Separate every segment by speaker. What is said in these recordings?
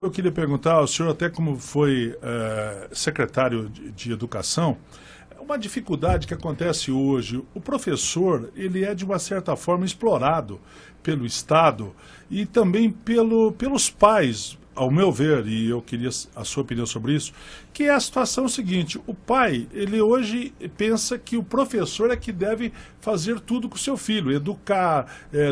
Speaker 1: Eu queria perguntar ao senhor, até como foi secretário de Educação, uma dificuldade que acontece hoje. O professor, ele é de uma certa forma explorado pelo Estado e também pelos pais, ao meu ver, e eu queria a sua opinião sobre isso, que é a situação seguinte: o pai, ele hoje pensa que o professor é que deve fazer tudo com o seu filho, educar,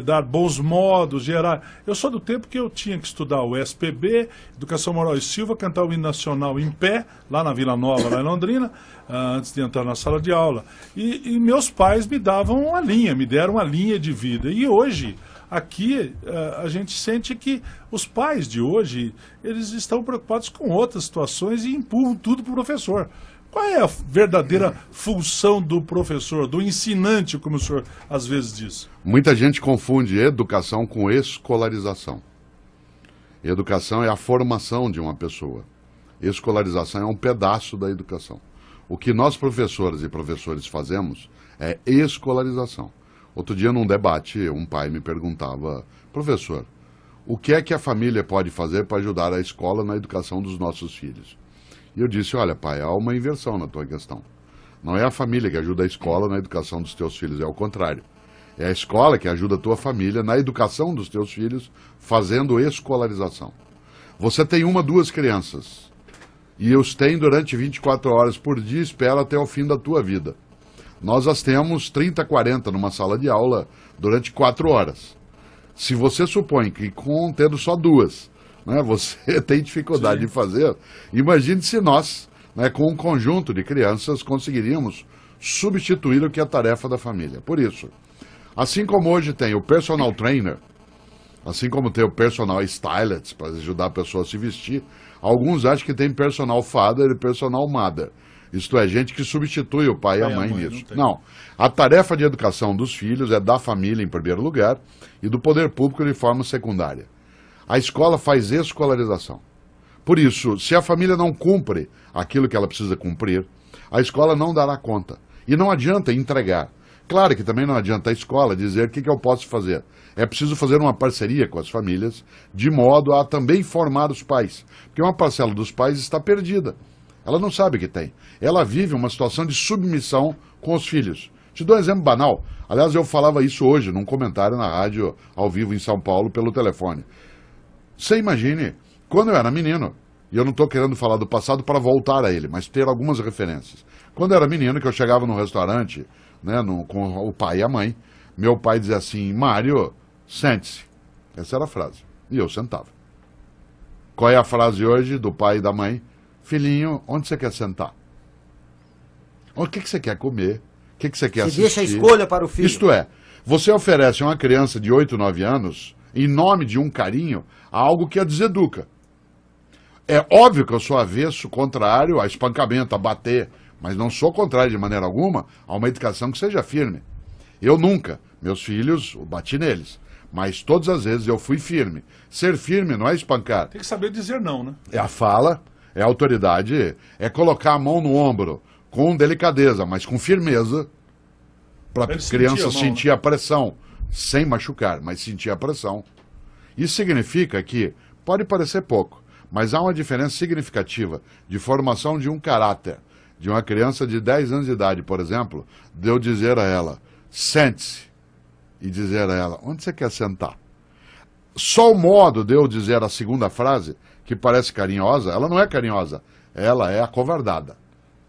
Speaker 1: dar bons modos, gerar... Eu sou do tempo que eu tinha que estudar o SPB, Educação Moral e Silva, cantar o hino nacional em pé, lá na Vila Nova, lá em Londrina, antes de entrar na sala de aula. E meus pais me davam uma linha, me deram uma linha de vida. E hoje... Aqui a gente sente que os pais de hoje, eles estão preocupados com outras situações e empurram tudo para o professor. Qual é a verdadeira função do professor, do ensinante, como o senhor às vezes diz?
Speaker 2: Muita gente confunde educação com escolarização. Educação é a formação de uma pessoa. Escolarização é um pedaço da educação. O que nós professores e professores fazemos é escolarização. Outro dia, num debate, um pai me perguntava: professor, o que é que a família pode fazer para ajudar a escola na educação dos nossos filhos? E eu disse: olha, pai, há uma inversão na tua questão. Não é a família que ajuda a escola na educação dos teus filhos, é o contrário. É a escola que ajuda a tua família na educação dos teus filhos, fazendo escolarização. Você tem uma, duas crianças, e os tem durante 24 horas por dia, espera até o fim da tua vida. Nós as temos 30, 40 numa sala de aula durante 4 horas. Se você supõe que tendo só duas, né, você tem dificuldade de fazer, imagine se nós, né, com um conjunto de crianças, conseguiríamos substituir o que é a tarefa da família. Por isso, assim como hoje tem o personal trainer, assim como tem o personal stylist, para ajudar a pessoa a se vestir, alguns acham que tem personal father e personal mother. Isto é, gente que substitui o pai e a mãe nisso. Não. A tarefa de educação dos filhos é da família em primeiro lugar e do poder público de forma secundária. A escola faz escolarização. Por isso, se a família não cumpre aquilo que ela precisa cumprir, a escola não dará conta. E não adianta entregar. Claro que também não adianta a escola dizer o que eu posso fazer. É preciso fazer uma parceria com as famílias, de modo a também formar os pais. Porque uma parcela dos pais está perdida. Ela não sabe o que tem. Ela vive uma situação de submissão com os filhos. Te dou um exemplo banal. Aliás, eu falava isso hoje num comentário na rádio, ao vivo em São Paulo, pelo telefone. Você imagine, quando eu era menino, e eu não estou querendo falar do passado para voltar a ele, mas ter algumas referências. Quando eu era menino, que eu chegava num restaurante, né, com o pai e a mãe, meu pai dizia assim: Mário, sente-se. Essa era a frase. E eu sentava. Qual é a frase hoje do pai e da mãe? Filhinho, onde você quer sentar? O que você quer comer? O que você quer assistir?
Speaker 3: Deixa a escolha para o filho.
Speaker 2: Isto é, você oferece a uma criança de 8, 9 anos, em nome de um carinho, algo que a deseduca. É óbvio que eu sou avesso, contrário a espancamento, a bater, mas não sou contrário de maneira alguma a uma educação que seja firme. Eu nunca, meus filhos, eu bati neles, mas todas as vezes eu fui firme. Ser firme não é espancar.
Speaker 1: Tem que saber dizer não, né?
Speaker 2: É a fala. É a autoridade, é colocar a mão no ombro com delicadeza, mas com firmeza, para a criança sentir a pressão, sem machucar, mas sentir a pressão. Isso significa que, pode parecer pouco, mas há uma diferença significativa de formação de um caráter, de uma criança de 10 anos de idade, por exemplo, de eu dizer a ela: sente-se, e dizer a ela: onde você quer sentar? Só o modo de eu dizer a segunda frase, que parece carinhosa, ela não é carinhosa, ela é acovardada.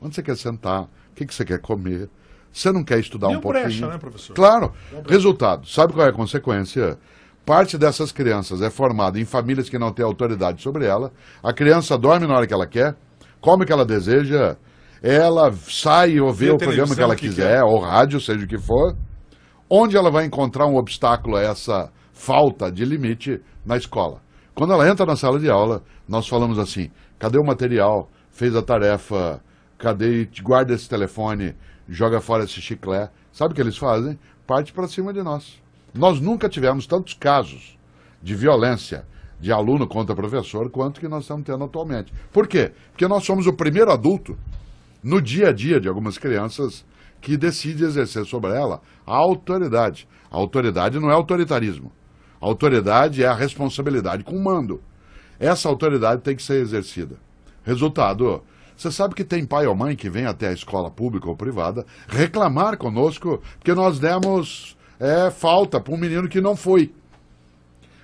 Speaker 2: Onde você quer sentar? O que você quer comer? Você não quer estudar um pouquinho?
Speaker 1: Brecha, né, professor?
Speaker 2: Claro. Resultado, sabe qual é a consequência? Parte dessas crianças é formada em famílias que não têm autoridade sobre ela, a criança dorme na hora que ela quer, come o que ela deseja, ela sai ou vê o programa que ela quiser, ou rádio, seja o que for. Onde ela vai encontrar um obstáculo a essa falta de limite? Na escola. Quando ela entra na sala de aula, nós falamos assim: cadê o material? Fez a tarefa? Cadê? Guarda esse telefone, joga fora esse chiclete. Sabe o que eles fazem? Parte para cima de nós. Nós nunca tivemos tantos casos de violência de aluno contra professor quanto que nós estamos tendo atualmente. Por quê? Porque nós somos o primeiro adulto no dia a dia de algumas crianças que decide exercer sobre ela a autoridade. A autoridade não é autoritarismo. A autoridade é a responsabilidade com o mando. Essa autoridade tem que ser exercida. Resultado, você sabe que tem pai ou mãe que vem até a escola pública ou privada reclamar conosco porque nós demos falta para um menino que não foi.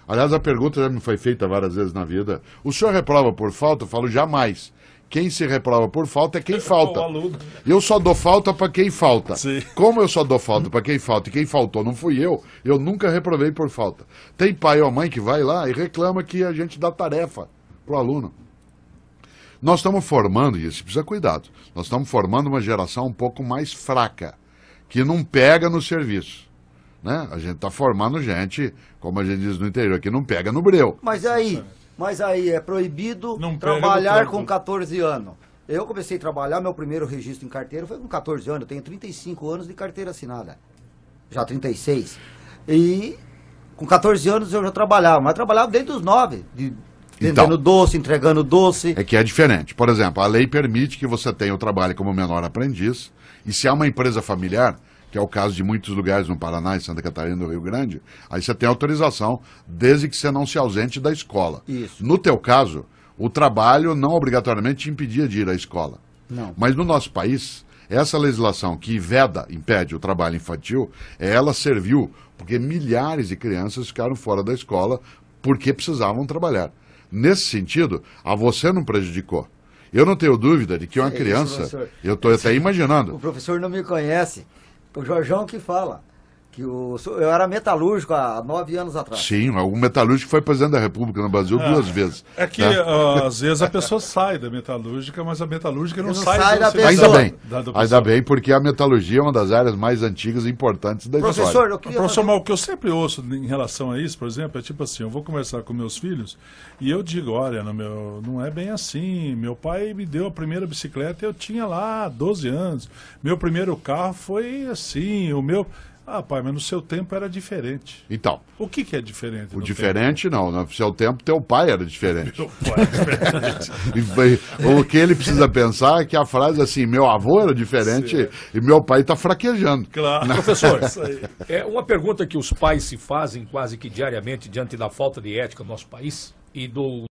Speaker 2: Aliás, a pergunta já me foi feita várias vezes na vida. O senhor reprova por falta? Eu falo, jamais. Quem se reprova por falta é quem falta. Eu só dou falta para quem falta.
Speaker 1: Sim.
Speaker 2: Como eu só dou falta para quem falta e quem faltou não fui eu nunca reprovei por falta. Tem pai ou mãe que vai lá e reclama que a gente dá tarefa pro aluno. Nós estamos formando, e isso precisa cuidado, nós estamos formando uma geração um pouco mais fraca, que não pega no serviço. Né? A gente está formando gente, como a gente diz no interior, que não pega no breu.
Speaker 3: Mas aí é proibido trabalhar com 14 anos. Eu comecei a trabalhar, meu primeiro registro em carteira foi com 14 anos. Eu tenho 35 anos de carteira assinada. Já 36. E com 14 anos eu já trabalhava, mas trabalhava desde os 9, vendendo doce, entregando doce.
Speaker 2: É que é diferente. Por exemplo, a lei permite que você tenha o trabalho como menor aprendiz, e se há uma empresa familiar, que é o caso de muitos lugares no Paraná, em Santa Catarina, no Rio Grande, aí você tem autorização, desde que você não se ausente da escola.
Speaker 3: Isso.
Speaker 2: No teu caso, o trabalho não obrigatoriamente te impedia de ir à escola.
Speaker 3: Não.
Speaker 2: Mas no nosso país, essa legislação que impede o trabalho infantil, ela serviu porque milhares de crianças ficaram fora da escola porque precisavam trabalhar. Nesse sentido, a você não prejudicou. Eu não tenho dúvida de que uma criança, eu estou até imaginando.
Speaker 3: O professor não me conhece. O Jorjão que fala que eu era metalúrgico há 9 anos atrás.
Speaker 2: Sim, o metalúrgico foi presidente da República no Brasil 2 vezes.
Speaker 1: É que,
Speaker 2: né?
Speaker 1: Às vezes, a pessoa sai da metalúrgica, mas a metalúrgica não sai
Speaker 3: da pessoa.
Speaker 2: Ainda bem, porque a metalurgia é uma das áreas mais antigas e importantes da história.
Speaker 1: Professor, mas o que eu sempre ouço em relação a isso, por exemplo, é tipo assim, eu vou conversar com meus filhos e eu digo, olha, não é bem assim, meu pai me deu a primeira bicicleta, eu tinha lá 12 anos, meu primeiro carro foi assim, o meu... Ah, pai, mas no seu tempo era diferente.
Speaker 2: Então.
Speaker 1: O que é diferente?
Speaker 2: O diferente não, no seu tempo teu pai era diferente.
Speaker 1: Meu pai era diferente.
Speaker 2: O que ele precisa pensar é que a frase assim, meu avô era diferente e meu pai está fraquejando.
Speaker 1: Claro.
Speaker 4: Professor, é uma pergunta que os pais se fazem quase que diariamente diante da falta de ética no nosso país e do